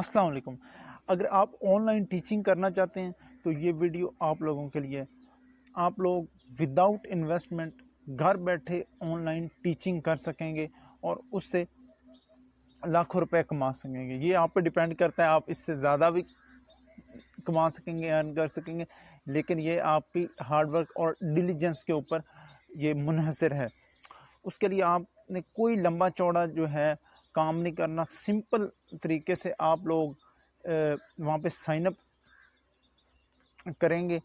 अस्सलाम वालेकुम। अगर आप ऑनलाइन टीचिंग करना चाहते हैं तो ये वीडियो आप लोगों के लिए है। आप लोग विदाउट इन्वेस्टमेंट घर बैठे ऑनलाइन टीचिंग कर सकेंगे और उससे लाखों रुपए कमा सकेंगे। ये आप पे डिपेंड करता है, आप इससे ज़्यादा भी कमा सकेंगे, अर्न कर सकेंगे, लेकिन ये आपकी हार्डवर्क और डिलीजेंस के ऊपर ये मुनहसर है। उसके लिए आपने कोई लंबा चौड़ा जो है काम नहीं करना। सिंपल तरीके से आप लोग वहाँ पे साइन अप करेंगे,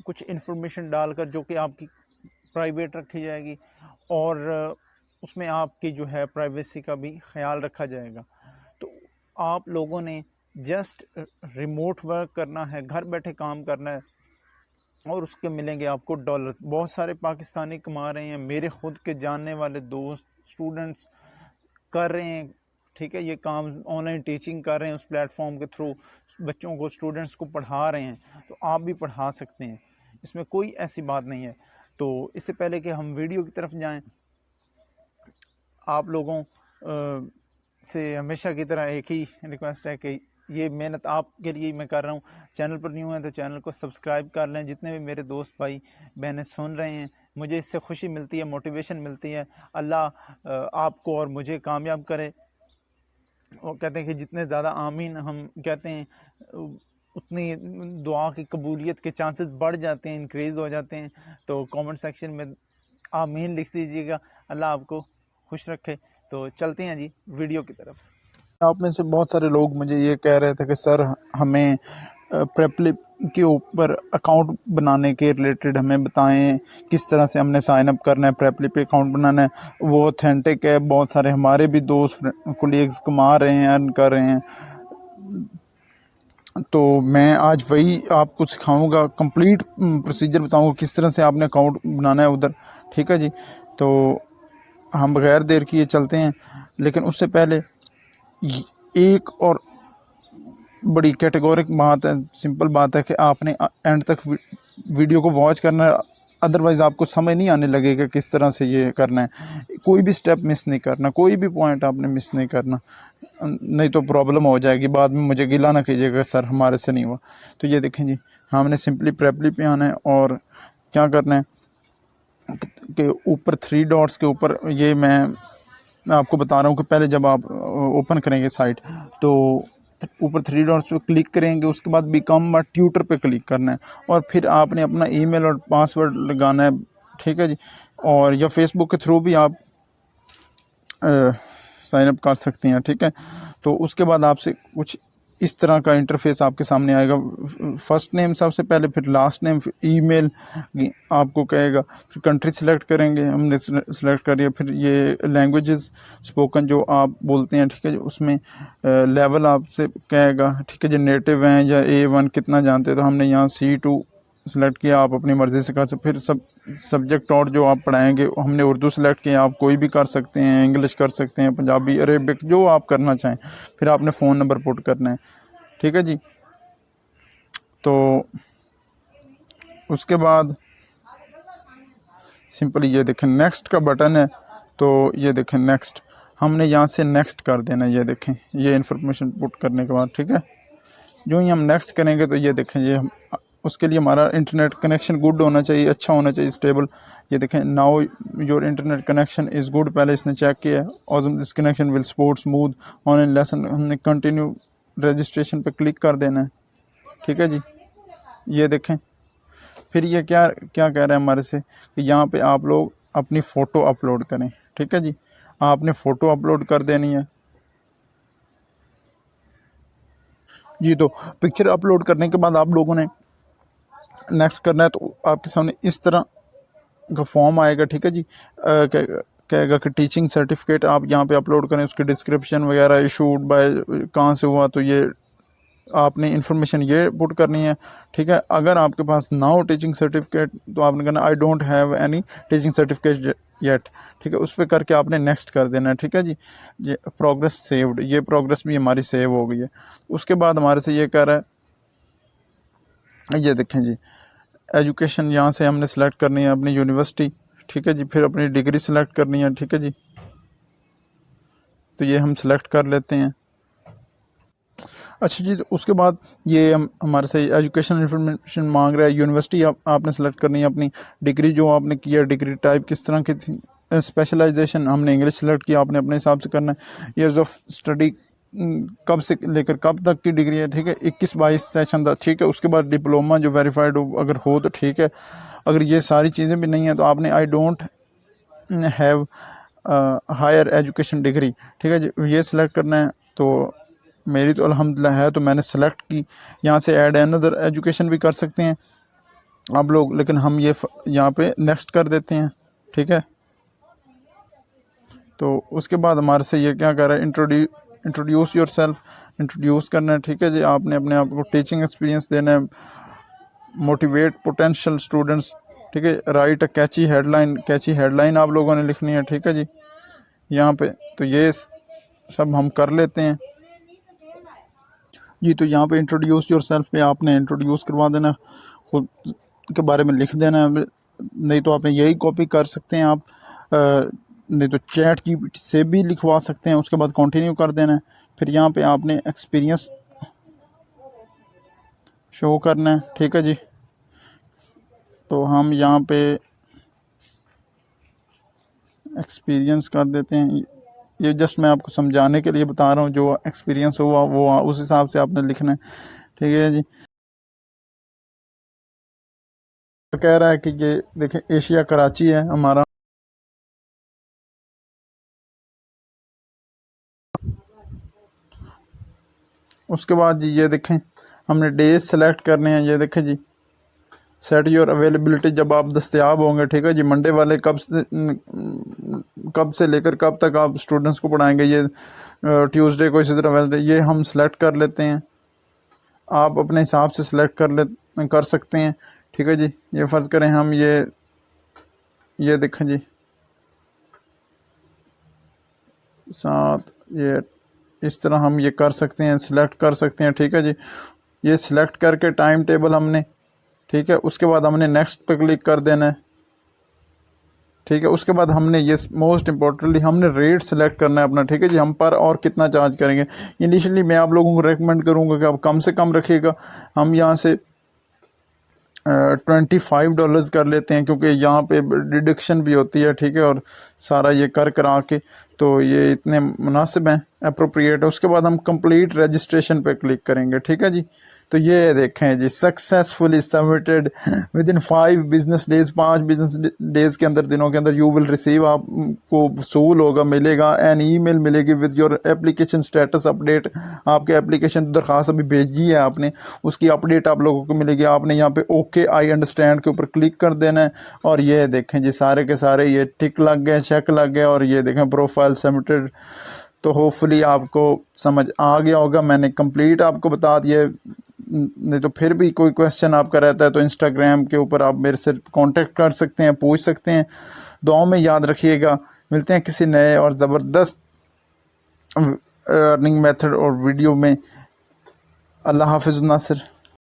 कुछ इन्फॉर्मेशन डालकर जो कि आपकी प्राइवेट रखी जाएगी और उसमें आपकी जो है प्राइवेसी का भी ख्याल रखा जाएगा। तो आप लोगों ने जस्ट रिमोट वर्क करना है, घर बैठे काम करना है और उसके मिलेंगे आपको डॉलर्स। बहुत सारे पाकिस्तानी कमा रहे हैं, मेरे ख़ुद के जानने वाले दोस्त स्टूडेंट्स कर रहे हैं। ठीक है, ये काम ऑनलाइन टीचिंग कर रहे हैं, उस प्लेटफॉर्म के थ्रू बच्चों को, स्टूडेंट्स को पढ़ा रहे हैं। तो आप भी पढ़ा सकते हैं, इसमें कोई ऐसी बात नहीं है। तो इससे पहले कि हम वीडियो की तरफ जाएं, आप लोगों से हमेशा की तरह एक ही रिक्वेस्ट है कि ये मेहनत आपके लिए मैं कर रहा हूँ। चैनल पर न्यू है तो चैनल को सब्सक्राइब कर लें। जितने भी मेरे दोस्त भाई बहनें सुन रहे हैं, मुझे इससे खुशी मिलती है, मोटिवेशन मिलती है। अल्लाह आपको और मुझे कामयाब करे। वो कहते हैं कि जितने ज़्यादा आमीन हम कहते हैं उतनी दुआ की कबूलियत के चांसेस बढ़ जाते हैं, इंक्रीज़ हो जाते हैं। तो कमेंट सेक्शन में आमीन लिख दीजिएगा। अल्लाह आपको खुश रखे। तो चलते हैं जी वीडियो की तरफ। आप में से बहुत सारे लोग मुझे ये कह रहे थे कि सर हमें प्रेपलिप के ऊपर अकाउंट बनाने के रिलेटेड हमें बताएं, किस तरह से हमने साइन अप करना है, प्रेपलिप अकाउंट बनाना है, वो ऑथेंटिक है। बहुत सारे हमारे भी दोस्त कोलीग्स कमा रहे हैं, अर्न कर रहे हैं। तो मैं आज वही आपको सिखाऊंगा, कंप्लीट प्रोसीजर बताऊंगा किस तरह से आपने अकाउंट बनाना है उधर। ठीक है जी, तो हम बगैर देर किए चलते हैं। लेकिन उससे पहले एक और बड़ी कैटेगोरिक बात है, सिंपल बात है कि आपने एंड तक वीडियो को वॉच करना है, अदरवाइज़ आपको समझ नहीं आने लगेगा किस तरह से ये करना है। कोई भी स्टेप मिस नहीं करना, कोई भी पॉइंट आपने मिस नहीं करना, नहीं तो प्रॉब्लम हो जाएगी। बाद में मुझे गिला ना कीजिएगा सर हमारे से नहीं हुआ। तो ये देखें जी, हमने सिंपली प्रेपली पे आना है और क्या करना है कि ऊपर 3 डॉट्स के ऊपर, ये मैं आपको बता रहा हूँ कि पहले जब आप ओपन करेंगे साइट तो ऊपर 3 डॉट्स पे क्लिक करेंगे, उसके बाद बिकम अ ट्यूटर पे क्लिक करना है और फिर आपने अपना ईमेल और पासवर्ड लगाना है। ठीक है जी, और या फेसबुक के थ्रू भी आप साइन अप कर सकते हैं। ठीक है, तो उसके बाद आपसे कुछ इस तरह का इंटरफेस आपके सामने आएगा। फर्स्ट नेम सबसे पहले, फिर लास्ट नेम, फिर ईमेल आपको कहेगा, फिर कंट्री सेलेक्ट करेंगे, हमने सेलेक्ट करिए। फिर ये लैंग्वेजेस स्पोकन जो आप बोलते हैं, ठीक है, उसमें लेवल आपसे कहेगा। ठीक है, जो नेटिव हैं या A1 कितना जानते हैं, तो हमने यहाँ C2 सेलेक्ट किया, आप अपनी मर्ज़ी से कर सकते। फिर सब्जेक्ट और जो आप पढ़ाएंगे, हमने उर्दू सेलेक्ट किया, आप कोई भी कर सकते हैं, इंग्लिश कर सकते हैं, पंजाबी, अरेबिक, जो आप करना चाहें। फिर आपने फ़ोन नंबर पुट करना है। ठीक है जी, तो उसके बाद सिंपली ये देखें नेक्स्ट का बटन है, तो ये देखें नेक्स्ट, हमने यहाँ से नेक्स्ट कर देना है। ये देखें, ये इन्फॉर्मेशन पुट करने के बाद, ठीक है, जो ही हम नेक्स्ट करेंगे तो ये देखें, ये उसके लिए हमारा इंटरनेट कनेक्शन गुड होना चाहिए, अच्छा होना चाहिए, स्टेबल। ये देखें, now your internet connection is good, पहले इसने चेक किया है। और this connection will support smooth online lesson, हमने कंटिन्यू रजिस्ट्रेशन पे क्लिक कर देना है। ठीक है जी, ये देखें, फिर ये क्या क्या कह रहा है हमारे से कि यहाँ पे आप लोग अपनी फ़ोटो अपलोड करें। ठीक है जी, आपने फ़ोटो अपलोड कर देनी है जी। तो पिक्चर अपलोड करने के बाद आप लोगों ने नेक्स्ट करना है। तो आपके सामने इस तरह का फॉर्म आएगा। ठीक है जी, कहेगा कि टीचिंग सर्टिफिकेट आप यहाँ पे अपलोड करें, उसकी डिस्क्रिप्शन वगैरह, इशूड बाय कहाँ से हुआ, तो ये आपने इन्फॉर्मेशन ये पुट करनी है। ठीक है, अगर आपके पास ना हो टीचिंग सर्टिफिकेट तो आपने कहना आई don't have any teaching certificate yet. ठीक है, उस पर करके आपने नेक्स्ट कर देना है। ठीक है जी, ये प्रोग्रेस सेव्ड, ये प्रोग्रेस भी हमारी सेव हो गई है। उसके बाद हमारे से ये कह रहा है, ये देखें जी, एजुकेशन यहाँ से हमने सेलेक्ट करनी है अपनी यूनिवर्सिटी। ठीक है जी, फिर अपनी डिग्री सेलेक्ट करनी है। ठीक है जी, तो ये हम सेलेक्ट कर लेते हैं। अच्छा जी, तो उसके बाद ये हमारे से एजुकेशन इन्फॉर्मेशन मांग रहा है। यूनिवर्सिटी आपने सेलेक्ट करनी है, अपनी डिग्री जो आपने किया, डिग्री टाइप किस तरह की थी, स्पेशलाइजेशन हमने इंग्लिश सेलेक्ट किया, आपने अपने हिसाब से करना है। ईयर्स ऑफ स्टडी कब से लेकर कब तक की डिग्री है, ठीक है, 21-22 सेशन था, ठीक है। उसके बाद डिप्लोमा जो वेरीफाइड हो अगर हो तो ठीक है। अगर ये सारी चीज़ें भी नहीं हैं तो आपने I don't have higher education degree, ठीक है जी, ये सिलेक्ट करना है। तो मेरी तो अल्हम्दुलिल्लाह है, तो मैंने सेलेक्ट की। यहाँ से ऐड अनदर एजुकेशन भी कर सकते हैं आप लोग, लेकिन हम ये यहाँ पे नेक्स्ट कर देते हैं, ठीक है। तो उसके बाद हमारे से ये क्या कर रहा है, इंट्रोड्यूस योर सेल्फ, इंट्रोड्यूस करना है, ठीक है जी। आपने अपने आप को टीचिंग एक्सपीरियंस देना है, मोटिवेट पोटेंशियल स्टूडेंट्स, ठीक है। राइट अ कैची हेडलाइन आप लोगों ने लिखनी है, ठीक है जी, यहाँ पे। तो ये सब हम कर लेते हैं जी। तो यहाँ पे इंट्रोड्यूस योर सेल्फ पे आपने इंट्रोड्यूस करवा देना, खुद के बारे में लिख देना है। नहीं तो आपने यही कॉपी कर सकते हैं आप, नहीं तो चैट जीपीटी से भी लिखवा सकते हैं। उसके बाद कंटिन्यू कर देना है। फिर यहाँ पे आपने एक्सपीरियंस शो करना है, ठीक है जी। तो हम यहाँ पे एक्सपीरियंस कर देते हैं। ये जस्ट मैं आपको समझाने के लिए बता रहा हूँ, जो एक्सपीरियंस हुआ वो उस हिसाब से आपने लिखना है, ठीक है जी। तो कह रहा है कि ये देखें, एशिया कराची है हमारा। उसके बाद जी ये देखें, हमने डेज सेलेक्ट करने हैं। ये देखें जी, सेट योर अवेलेबिलिटी, जब आप दस्तयाब होंगे, ठीक है जी। मंडे वाले कब से लेकर कब तक आप स्टूडेंट्स को पढ़ाएंगे। ये ट्यूसडे को इसी तरह वेडनेसडे, ये हम सेलेक्ट कर लेते हैं। आप अपने हिसाब से सिलेक्ट कर सकते हैं, ठीक है जी। ये फ़र्ज़ करें हम ये देखें जी, साथ ये इस तरह हम ये कर सकते हैं, सिलेक्ट कर सकते हैं, ठीक है जी। ये सिलेक्ट करके टाइम टेबल हमने, ठीक है, उसके बाद हमने नेक्स्ट पे क्लिक कर देना है, ठीक है। उसके बाद हमने ये मोस्ट इम्पोर्टेंटली हमने रेट सेलेक्ट करना है अपना, ठीक है जी। हम पर और कितना चार्ज करेंगे। इनिशियली मैं आप लोगों को रेकमेंड करूँगा कि आप कम से कम रखिएगा। हम यहाँ से $25 कर लेते हैं, क्योंकि यहाँ पे डिडक्शन भी होती है, ठीक है, और सारा ये कर के तो ये इतने मुनासिब हैं, अप्रोप्रिएट है। उसके बाद हम कंप्लीट रजिस्ट्रेशन पे क्लिक करेंगे, ठीक है जी। तो ये देखें जी, successfully submitted within 5 business days, 5 business days के अंदर, दिनों के अंदर यू विल रिसीव, आपको वसूल होगा, मिलेगा एन ईमेल मिलेगी with your application status update. आपके एप्लीकेशन दरख्वास्त अभी भेजी है आपने, उसकी अपडेट आप लोगों को मिलेगी। आपने यहाँ पे ओके आई अंडरस्टैंड के ऊपर क्लिक कर देना है, और ये देखें जी, सारे के सारे ये टिक लग गए, चेक लग गए, और ये देखें प्रोफाइल सबमिटेड। तो होपफुली आपको समझ आ गया होगा, मैंने कंप्लीट आपको बता दिया। नहीं तो फिर भी कोई क्वेश्चन आपका रहता है तो इंस्टाग्राम के ऊपर आप मेरे से कांटेक्ट कर सकते हैं, पूछ सकते हैं। दुआओं में याद रखिएगा। मिलते हैं किसी नए और ज़बरदस्त अर्निंग मेथड और वीडियो में। अल्लाह हाफिज़ नासिर।